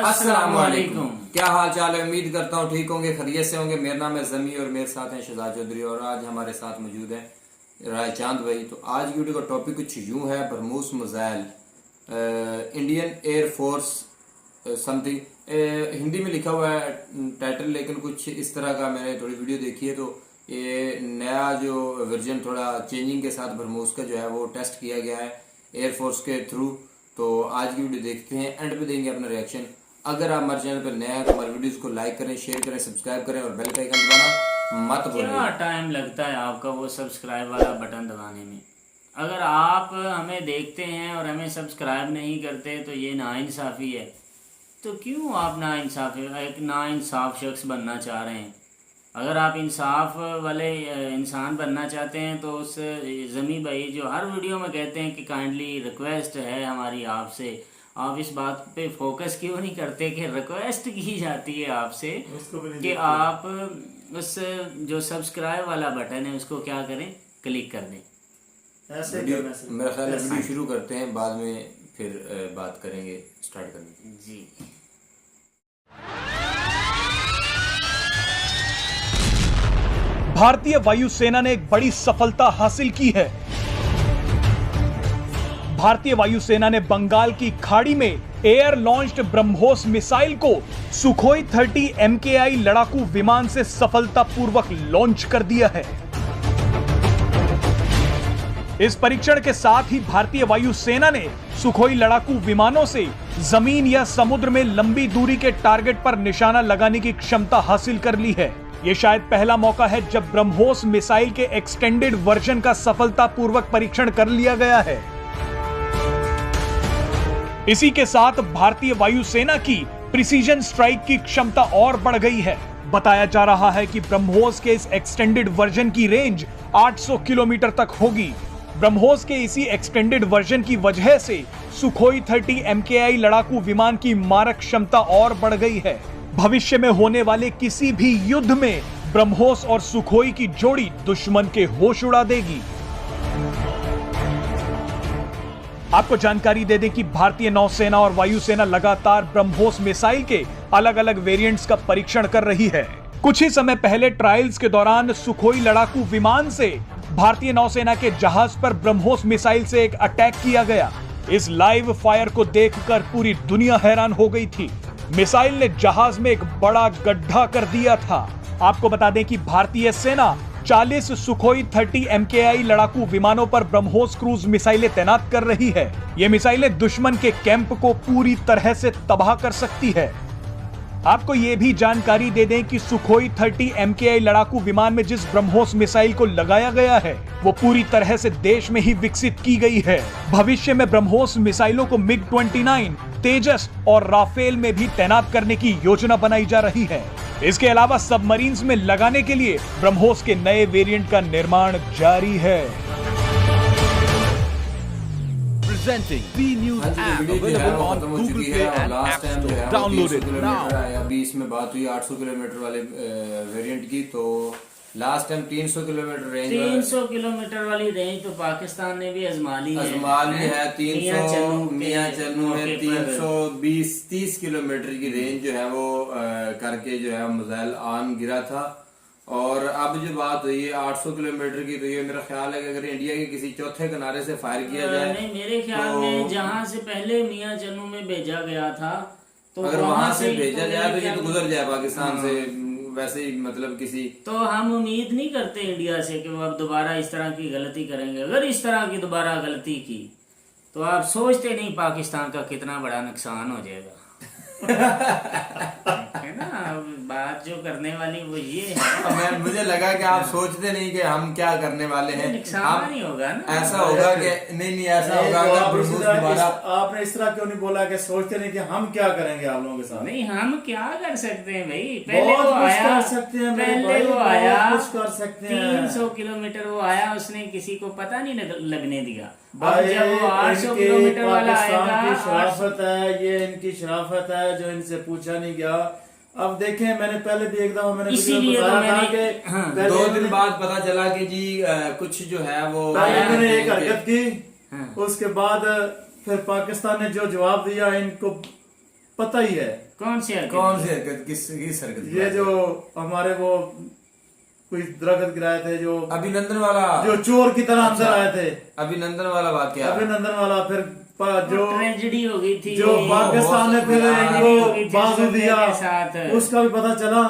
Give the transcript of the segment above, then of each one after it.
अस्सलाम वालेकुम। क्या हाल चाल है? उम्मीद करता हूँ ठीक होंगे, खैरियत से होंगे। मेरा नाम है जमी और मेरे साथ हैं शहजाद चौधरी और आज हमारे साथ मौजूद है राय चांद भाई। तो आज की वीडियो का टॉपिक कुछ यूं है, BrahMos missile Indian air force something, Hindi में लिखा हुआ है टाइटल, लेकिन कुछ इस तरह का मैंने थोड़ी वीडियो देखी है। तो ये नया जो वर्जन थोड़ा चेंजिंग के साथ बरमूस का जो है वो टेस्ट किया गया है एयरफोर्स के थ्रू। तो आज की वीडियो देखते हैं, एंड पे देंगे अपना रिएक्शन। अगर आप हमारे चैनल पर नए हैं तो हमारे वीडियोस को लाइक करें, शेयर करें, सब्सक्राइब करें और बेल का आइकन दबाना मत भूलिए। क्या टाइम लगता है आपका वो सब्सक्राइब वाला बटन दबाने में? अगर आप हमें देखते हैं और हमें सब्सक्राइब नहीं करते तो ये नाइंसाफ़ी है। तो क्यों आप एक नाइंसाफ़ शख्स बनना चाह रहे हैं? अगर आप इंसाफ वाले इंसान बनना चाहते हैं तो उस जमी भाई जो हर वीडियो में कहते हैं कि काइंडली रिक्वेस्ट है हमारी आपसे, आप इस बात पे फोकस क्यों नहीं करते कि रिक्वेस्ट की जाती है आपसे कि आप उस जो सब्सक्राइब वाला बटन है उसको क्या करें, क्लिक कर दें। ऐसे मेरा ख्याल है वीडियो शुरू करते हैं, बाद में फिर बात करेंगे, स्टार्ट करेंगे जी। भारतीय वायुसेना ने एक बड़ी सफलता हासिल की है। भारतीय वायुसेना ने बंगाल की खाड़ी में एयर लॉन्च्ड ब्रह्मोस मिसाइल को सुखोई 30 MKI लड़ाकू विमान से सफलतापूर्वक लॉन्च कर दिया है। इस परीक्षण के साथ ही भारतीय वायुसेना ने सुखोई लड़ाकू विमानों से जमीन या समुद्र में लंबी दूरी के टारगेट पर निशाना लगाने की क्षमता हासिल कर ली है। यह शायद पहला मौका है जब ब्रह्मोस मिसाइल के एक्सटेंडेड वर्जन का सफलतापूर्वक परीक्षण कर लिया गया है। इसी के साथ भारतीय वायुसेना की प्रिसीजन स्ट्राइक की क्षमता और बढ़ गई है। बताया जा रहा है कि ब्रह्मोस के इस एक्सटेंडेड वर्जन की रेंज 800 किलोमीटर तक होगी। ब्रह्मोस के इसी एक्सटेंडेड वर्जन की वजह से सुखोई 30 MKI लड़ाकू विमान की मारक क्षमता और बढ़ गई है। भविष्य में होने वाले किसी भी युद्ध में ब्रह्मोस और सुखोई की जोड़ी दुश्मन के होश उड़ा देगी। आपको जानकारी दे दें कि भारतीय नौसेना और वायुसेना लगातार ब्रह्मोस मिसाइल के अलग अलग वेरिएंट्स का परीक्षण कर रही है। कुछ ही समय पहले ट्रायल्स के दौरान सुखोई लड़ाकू विमान से भारतीय नौसेना के जहाज पर ब्रह्मोस मिसाइल से एक अटैक किया गया। इस लाइव फायर को देखकर पूरी दुनिया हैरान हो गई थी। मिसाइल ने जहाज में एक बड़ा गड्ढा कर दिया था। आपको बता दें कि भारतीय सेना 40 सुखोई 30 MKI लड़ाकू विमानों पर ब्रह्मोस क्रूज मिसाइलें तैनात कर रही है। ये मिसाइलें दुश्मन के कैंप को पूरी तरह से तबाह कर सकती है। आपको ये भी जानकारी दे दें कि सुखोई 30 MKI लड़ाकू विमान में जिस ब्रह्मोस मिसाइल को लगाया गया है वो पूरी तरह से देश में ही विकसित की गई है। भविष्य में ब्रह्मोस मिसाइलों को MiG-29, तेजस और राफेल में भी तैनात करने की योजना बनाई जा रही है। इसके अलावा सबमरीन्स में लगाने के लिए ब्रह्मोस के नए वेरिएंट का निर्माण जारी है। Presenting B News app available on Google Play and App Store. Download it now. अभी इसमें बात हुई 800 किलोमीटर वाले वेरिएंट की, तो last time 300 kilometre range 300 kilometre वाली रेंज तो पाकिस्तान ने भी आजमा ली है। 300 मियां चन्नू में 320-30 किलोमीटर की रेंज जो है वो करके जो है मिसाइल आन गिरा था। और अब जो बात हुई है 800 किलोमीटर की, तो ये मेरा ख्याल है कि अगर इंडिया के किसी चौथे किनारे से फायर किया जाए, नहीं मेरे ख्याल में जहां से पहले मियां चन्नू में भेजा गया था तो अगर वहां से भेजा जाए तो ये तो गुजर जाए पाकिस्तान से वैसे ही, मतलब किसी, तो हम उम्मीद नहीं करते इंडिया से कि वो अब दोबारा इस तरह की गलती करेंगे। अगर इस तरह की दोबारा गलती की तो आप सोचते नहीं पाकिस्तान का कितना बड़ा नुकसान हो जाएगा। है ना, बात जो करने वाली वो ये है। मुझे लगा कि आप सोचते नहीं कि हम क्या करने वाले हैं। नुकसान नहीं होगा ना, ऐसा होगा कि नहीं ऐसा होगा। आपने इस तरह क्यों नहीं बोला कि सोचते नहीं कि हम क्या करेंगे आप लोगों के साथ? नहीं, हम क्या कर सकते हैं भाई? पहले वो आया, पहले वो आया, कुछ कर सकते हैं। 300 किलोमीटर वो आया, उसने किसी को पता नहीं लगने दिया। अब जब वो 800 किलोमीटर वाला आएगा, शराफत है ये, इनकी शराफत है जो इनसे पूछा नहीं गया। अब देखें, मैंने पहले भी एक दफा मैंने इसीलिए तो मैंने 2 दिन बाद पता चला कि जी कुछ जो है वो मैंने एक हरकत की, उसके बाद फिर पाकिस्तान ने जो जवाब दिया इनको पता ही है। कौन सी हरकत? कौन सी हरकत? किस हरकत? ये जो हमारे वो कोई दरख्त गिराए थे, जो अभिनंदन वाला, जो चोर की तरह अंदर आए थे, अभिनंदन वाला वाकया, अभिनंदन वाला। फिर जो ट्रेजेडी हो गई थी, जो पाकिस्तान ने फिर इनको बाजू दिया, साथ उसका भी पता चला।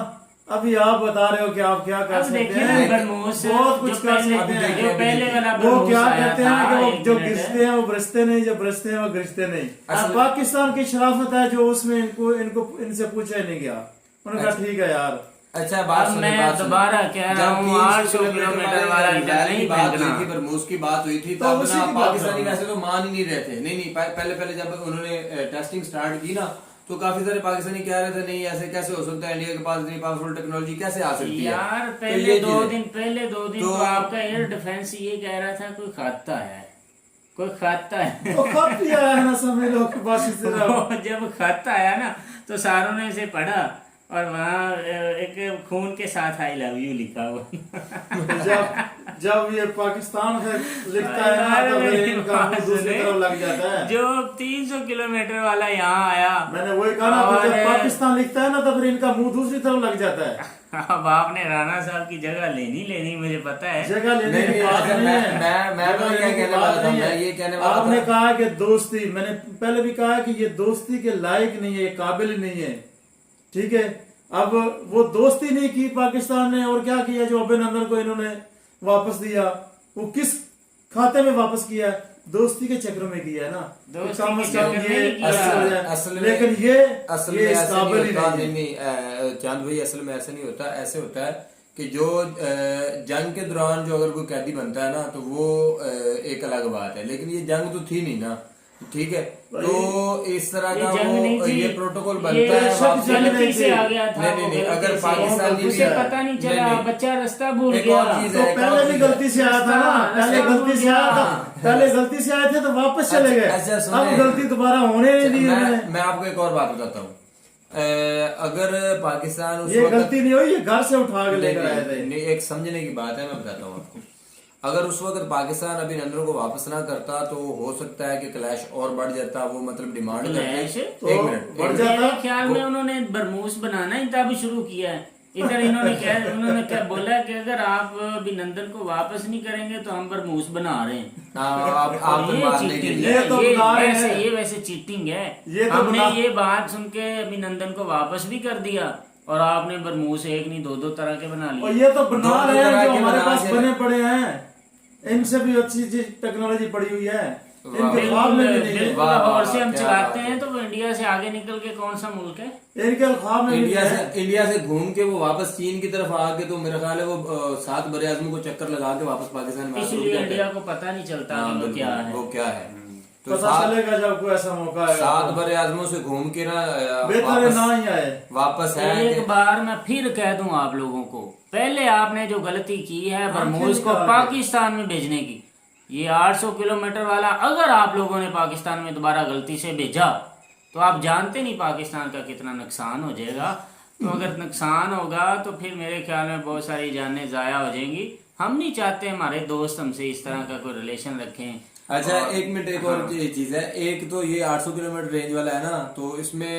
अभी आप बता रहे हो कि आप क्या कर सकते हैं, बहुत कुछ कर सकते हैं। पहले वाला वो क्या कहते हैं कि वो जो गिरते गिरते हैं वो बरसते नहीं, जो बरसते हैं वो गिरते नहीं। पाकिस्तान की शराफत है जो उसमें इनको इनसे पूछा ही नहीं गया। उन्होंने कहा ठीक है यार। अच्छा बात सुनिए, मैं दोबारा कह रहा हूँ 800 किलोमीटर वाला नहीं बात हुई फेंकना। थी, बरमूस की बात हुई थी, तो तब उसी ना की बात पाकिस्तानी है। वैसे तो मान ही नहीं रहे थे। नहीं पहले जब उन्होंने टेस्टिंग स्टार्ट की ना, तो काफी सारे पाकिस्तानी कह रहे थे नहीं ऐसे कैसे हो सकता है, इंडिया के पास इतनी पावरफुल टेक्नोलॉजी कैसे आ सकती है यार। तो पहले ये दो चीज़ दिन तो आपका एयर डिफेंस ये कह रहा था कोई खाता है, कोई खाता है। तो कब भी आया है ना, समझ लो कि बस इस तरह। जब खत आया ना तो सारों ने इसे पढ़ा और वहाँ एक खून के साथ आई लव यू लिखा हुआ। जब ये पाकिस्तान से लिखता है ना तो फिर इनका मुंह दूसरी तरफ लग जाता है। जो 300 किलोमीटर वाला यहाँ आया, मैंने वही कहा ना, तो जब पाकिस्तान लिखता है ना तो फिर इनका मुंह दूसरी तरफ लग जाता है। अब आपने राणा साहब की जगह लेनी मुझे पता है। जगह लेने की बात नहीं है। मैं तो क्या कहने वाला था, मैं ये कहने वाला था, आपने कहा कि दोस्ती, मैंने पहले भी कहा कि ये दोस्ती के लायक नहीं है, काबिल ही नहीं है। ठीक है, अब वो दोस्ती नहीं की पाकिस्तान ने, और क्या किया जो अभिनंदन को इन्होंने वापस दिया, वो किस खाते में वापस किया? दोस्ती के चक्र में किया है ना। दोस्ती कम के से कम चक्कर में ये नहीं किया। असल में, लेकिन ये असल में इस ऐसे काबिल नहीं ही होता। नहीं है। नहीं चांद भाई, असल में ऐसे नहीं होता। ऐसे होता है कि जो जंग के दौरान जो अगर कोई कैदी बनता है ना तो वो एक अलग बात है, लेकिन ये जंग तो थी नहीं ना। ठीक है, तो इस तरह का वो ये प्रोटोकॉल बनता है वापसी में। गलती से आ गया था। नहीं अगर पाकिस्तानी उसे पता नहीं चला, बच्चा रास्ता भूल एक गया। और चीज तो है, पहले भी गलती से आया था ना, पहले गलती से आया था, पहले गलती से आए थे तो वापस चले गए। अच्छा, सुनिए। अब गलती दोबारा होने नहीं दी उन्होंने। मैं आपको एक और बात बताता हूँ। अगर पाकिस्तान उस ये वक्त गलती नहीं हुई, ये घर से उठा के लेकर आए थे। नहीं, एक समझने की बात है, मैं बताता हूँ आपको। अगर उस वक्त पाकिस्तान अभिनंदन को वापस ना करता तो हो सकता है कि क्लैश और बढ़ जाता। वो मतलब डिमांड क्लैश? करते। एक मिनट, बढ़ जाता। मेरे ख्याल में उन्होंने बरमूस बनाना ही तब शुरू किया है। इधर उन्होंने क्या बोला कि अगर आप अभिनंदन को वापस नहीं करेंगे तो हम बरमूस बना रहे हैं। आप ये मारने के चीटिंग लिए ये तो बना रहे हैं। ये वैसे चीटिंग है। ये तो हमने बना- ये बात सुन के अभिनंदन को वापस भी कर दिया और आपने बरमूस एक नहीं दो तरह के बना और लिए। ये तो बना दो रहे हैं तरह जो के हमारे बना पास के- बने पड़े हैं। इनसे भी अच्छी टेक्नोलॉजी पड़ी हुई है, इनके वाह। ख्वाब में भी नहीं है। बिल्कुल, वाह, लाहौर से हम क्या चलाते बात हैं है। तो वो इंडिया से आगे निकल के कौन सा मुल्क है? इनके ख्वाब में भी नहीं है। इंडिया से घूम के वो वापस चीन की तरफ आके तो मेरा ख्याल है वो 7 बड़े आजमों को चक्कर लगा के वापस पाकिस्तान में आके रुक इसलिए जाते हैं। इंडिया को पता नहीं चलता हाँ, कि वो बिल्कुल, क्या है। वो क्या है। तो पता चलेगा जब कोई ऐसा मौका आएगा। 7 बड़े आजमों से घूम के ना बेहतर है वापस ना ही आए। वापस है एक कि- बार मैं फिर कह दूं आप लोगों को, पहले आपने जो गलती की है बरमूस को निकाल पाकिस्तान में भेजने की, ये 800 किलोमीटर वाला अगर आप लोगों ने पाकिस्तान में दोबारा गलती से भेजा तो आप जानते नहीं पाकिस्तान का कितना नुकसान हो जाएगा। तो अगर नुकसान होगा तो फिर मेरे ख्याल में बहुत सारी जानें ज़ाया हो जाएंगी। हम नहीं चाहते हमारे दोस्त हमसे इस तरह का कोई रिलेशन रखें। अच्छा, एक मिनट, एक और चीज है। एक तो ये 800 किलोमीटर रेंज वाला है ना, तो इसमें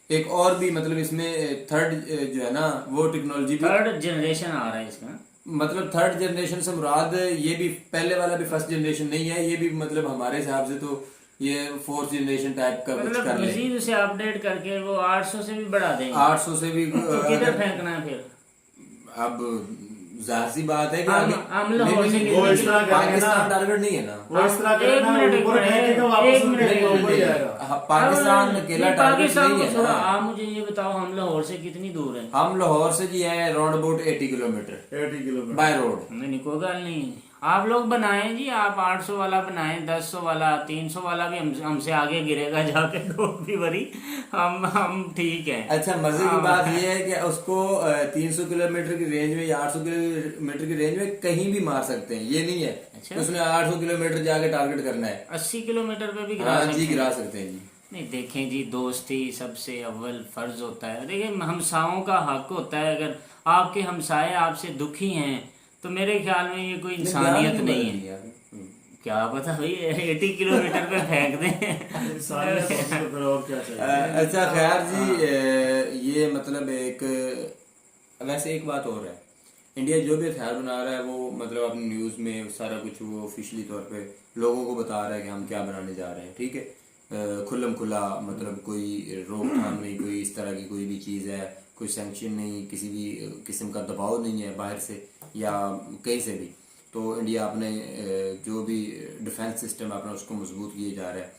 एक और भी मतलब इसमें थर्ड जो है ना वो टेक्नोलॉजी भी, थर्ड जनरेशन आ रहा है इसका। मतलब थर्ड जनरेशन से मुराद ये भी पहले वाला भी फर्स्ट जनरेशन नहीं है, ये भी मतलब हमारे हिसाब से तो ये फोर्थ जनरेशन टाइप का कुछ मतलब कर ले। मजीद उसे अपडेट करके वो 800 से भी बढ़ा देंगे। 800 से भी तो किधर फेंकना है फिर? अब जाहिर सी बात है कि हम लोग नहीं, और से नहीं, वो इस तरह करेंगे पाकिस्तान ना। टारगेट नहीं है ना। वो इस तरह एक करना, मिनट, ऊपर एक फेंकेगा, मिनट, वापस एक उनके मिनट, ऊपर एक ही मिनट। आएगा। हाँ, पाकिस्तान नहीं, अकेला टारगेट पाकिस्तान नहीं को है छोड़ो, ना। आप मुझे ये बताओ हम लाहौर से कितनी दूर है? हम लाहौर से जी है around about 80 kilometre 80 kilometre by road. नहीं कोई गल नहीं, आप लोग बनाएं जी, आप 800 वाला बनाएं, 1100 वाला, 300 वाला भी हमसे आगे गिरेगा जाके, डोंट बी वरी, हम ठीक है। अच्छा, मजे की बात यह है कि उसको 300 किलोमीटर की रेंज में या 800 किलोमीटर की रेंज में कहीं भी मार सकते हैं, ये नहीं है अच्छा। कि उसने 800 किलोमीटर जाके टारगेट करना है। 80 किलोमीटर पे भी गिरा हाँ सकते जी, हैं। गिरा सकते हैं जी। नहीं देखें जी, दोस्ती सबसे अव्वल फर्ज होता है। देखिए, हमसाओं का हक होता है, अगर आपके हमसाए आपसे दुखी हैं तो मेरे ख्याल में ये कोई इंसानियत नहीं है। क्या पता भाई 80 किलोमीटर पे फेंक दें। इंसानियत तो फिर और क्या चाहिए। अच्छा खैर जी, ये मतलब एक वैसे एक बात और है, इंडिया जो भी हथियार बना रहा है वो मतलब अपनी न्यूज़ में सारा कुछ वो ऑफिशियली तौर पे लोगों को बता रहा है कि हम क्या बनाने जा रहे हैं, ठीक है, खुल्लम खुला, मतलब कोई रोकथाम नहीं, कोई इस तरह की कोई भी चीज़ है, कोई सैंक्शन नहीं, किसी भी किस्म का दबाव नहीं है बाहर से या कहीं से भी। तो इंडिया अपने जो भी डिफेंस सिस्टम है अपना उसको मजबूत किए जा रहा है।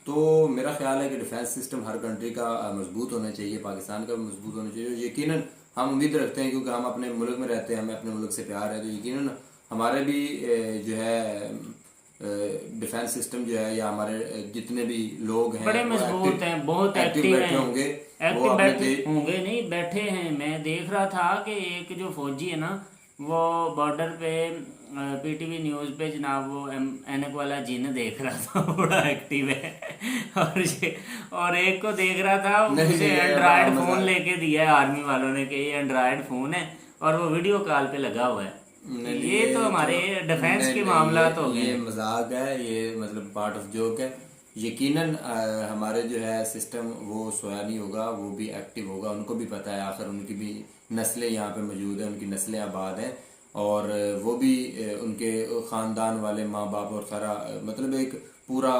तो मेरा ख्याल है कि डिफेंस सिस्टम हर कंट्री का मजबूत होना चाहिए, पाकिस्तान का भी मजबूत होना चाहिए। यकीनन हम उम्मीद रखते हैं क्योंकि हम अपने मुल्क में रहते हैं, हमें अपने मुल्क से प्यार है, तो यकीनन हमारे भी जो है डिफेंस सिस्टम जो है या हमारे जितने भी लोग हैं बड़े मजबूत हैं, बहुत एक्टिव बैठे हैं, होंगे, एक्टिव वो अपने बैठे होंगे नहीं बैठे हैं। मैं देख रहा था कि एक जो फौजी है ना वो बॉर्डर पे पीटीवी न्यूज़ पे जनाब वो ऐनक वाला जिन देख रहा था, बड़ा एक्टिव है। और एक को देख रहा था उसे एंड्रॉयड फोन लेके दिया है आर्मी वालों ने कि ये एंड्रॉयड फोन है और वो वीडियो कॉल पे लगा हुआ है। ये तो हमारे डिफेंस के मामला तो ये मजाक है, ये मतलब पार्ट ऑफ जोक है। यकीनन हमारे जो है सिस्टम वो सोया नहीं होगा, वो भी एक्टिव होगा। उनको भी पता है आखिर उनकी भी नस्लें यहाँ पे मौजूद हैं, उनकी नस्लें आबाद हैं और वो भी उनके ख़ानदान वाले माँ बाप और सारा मतलब एक पूरा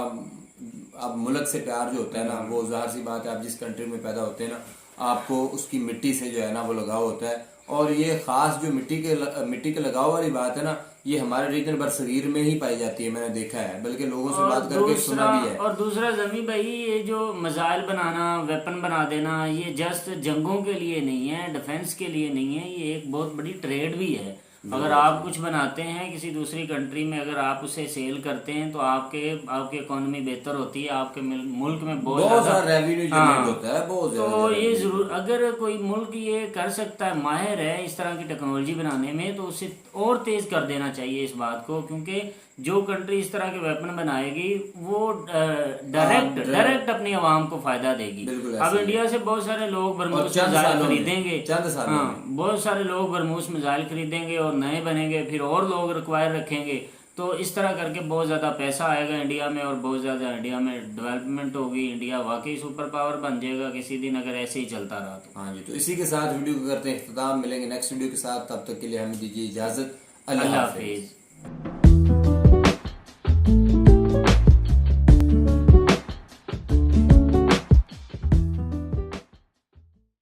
अब मुल्क से प्यार जो होता है ना, वो ज़ाहिर सी बात है, आप जिस कंट्री में पैदा होते हैं ना आपको उसकी मिट्टी से जो है ना वो लगाव होता है। और ये खास जो मिट्टी के लगाव वाली बात है ना, ये हमारे रीजन बरसगीर में ही पाई जाती है, मैंने देखा है, बल्कि लोगों से बात करके सुना भी है। और दूसरा जमी भाई, ये जो मिसाइल बनाना, वेपन बना देना, ये जस्ट जंगों के लिए नहीं है, डिफेंस के लिए नहीं है, ये एक बहुत बड़ी ट्रेड भी है। अगर आप कुछ बनाते हैं किसी दूसरी कंट्री में, अगर आप उसे सेल करते हैं तो आपकी इकोनॉमी बेहतर होती है, आपके मुल्क में बहुत सारा रेवेन्यू जनरेट होता है, बहुत तो ये जरूर अगर कोई मुल्क ये कर सकता है, माहिर है इस तरह की टेक्नोलॉजी बनाने में, तो उसे और तेज कर देना चाहिए इस बात को, क्योंकि जो कंट्री इस तरह के वेपन बनाएगी वो डायरेक्ट अपनी आवाम को फायदा देगी। अब इंडिया से बहुत सारे लोग बरमूस मिसाइल खरीदेंगे, बहुत सारे लोग बरमूस मिसाइल खरीदेंगे और नए बनेंगे, फिर और लोग रिक्वायर रखेंगे, तो इस तरह करके बहुत ज़्यादा पैसा आएगा इंडिया में और बहुत ज़्यादा इंडिया में डेवलपमेंट होगी। इंडिया वाकई सुपर पावर बन जाएगा किसी दिन अगर ऐसे ही चलता रहा तो। हाँ जी, तो इसी के साथ वीडियो को करते हैं इख्तिताम, मिलेंगे नेक्स्ट वीडियो के साथ, तब तक के लिए हमें दीजिए इजाज़त। अल्लाह हाफिज़।